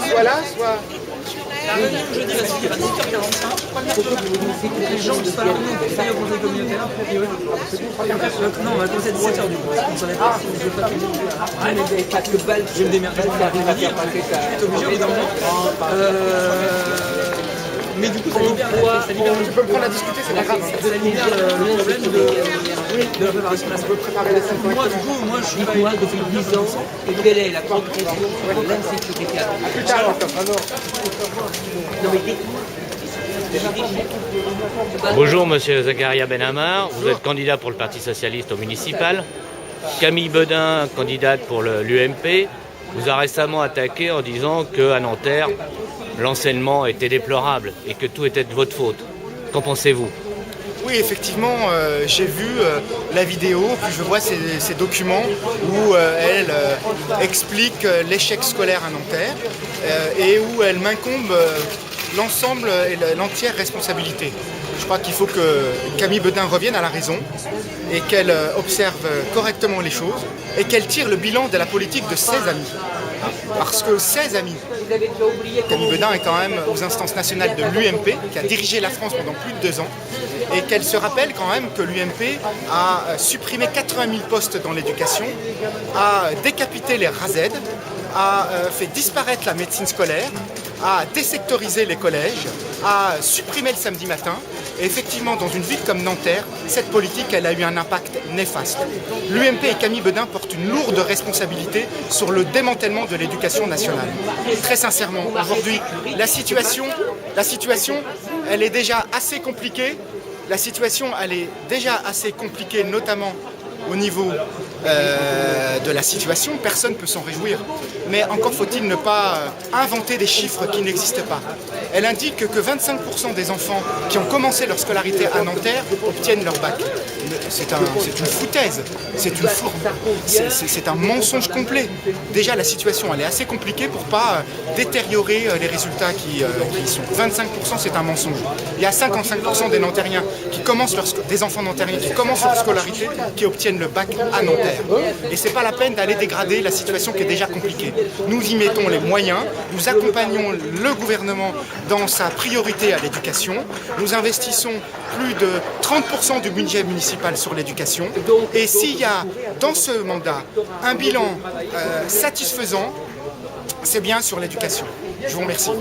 Soit là, soit... La réunion jeudi va se finir à 18h45. Les gens qui sont à la réunion vont aller au conseil communautaire. Non, on va commencer à 17h du coup. On savait pas si je vais pas finir. Je vais me démerder. Je vais être obligé au bout d'un moment. Mais du coup, ça libère Tu peux me prendre à discuter, c'est pas grave. ça libère le problème de la préparation de la salle. Moi, du coup, moi je suis pas... Depuis 10 ans, et quelle est la progression de l'insécurité? Plus tard, Bonjour Monsieur Zakaria Benhamar, vous êtes candidat pour le Parti Socialiste au municipal. Camille Bedin, candidate pour l'UMP, vous a récemment attaqué en disant qu'à Nanterre, l'enseignement était déplorable et que tout était de votre faute. Qu'en pensez-vous? Oui, effectivement, j'ai vu la vidéo, puis je vois ces documents où elle explique l'échec scolaire à Nanterre et où elle m'incombe l'ensemble et l'entière responsabilité. Je crois qu'il faut que Camille Bedin revienne à la raison et qu'elle observe correctement les choses et qu'elle tire le bilan de la politique de ses amis. Parce que ses amis, Camille Bedin est quand même aux instances nationales de l'UMP, qui a dirigé la France pendant plus de 2 ans, et qu'elle se rappelle quand même que l'UMP a supprimé 80 000 postes dans l'éducation, a décapité les RASED, a fait disparaître la médecine scolaire, a désectorisé les collèges, a supprimé le samedi matin. Et effectivement, dans une ville comme Nanterre, cette politique, elle a eu un impact néfaste. L'UMP et Camille Bedin portent une lourde responsabilité sur le démantèlement de l'éducation nationale. Très sincèrement, aujourd'hui, la situation, elle est déjà assez compliquée. La situation, elle est déjà assez compliquée, notamment au niveau de la situation, personne ne peut s'en réjouir. Mais encore faut-il ne pas inventer des chiffres qui n'existent pas. Elle indique que 25% des enfants qui ont commencé leur scolarité à Nanterre obtiennent leur bac. C'est une foutaise, c'est un mensonge complet. Déjà la situation elle est assez compliquée pour ne pas détériorer les résultats qui y sont. 25% c'est un mensonge. Il y a 55% des Nantériens des enfants nantériens qui commencent leur scolarité qui obtiennent le bac à Nanterre. Et c'est pas la peine d'aller dégrader la situation qui est déjà compliquée. Nous y mettons les moyens, nous accompagnons le gouvernement dans sa priorité à l'éducation, nous investissons plus de 30% du budget municipal sur l'éducation, et s'il y a dans ce mandat un bilan satisfaisant, c'est bien sur l'éducation. Je vous remercie.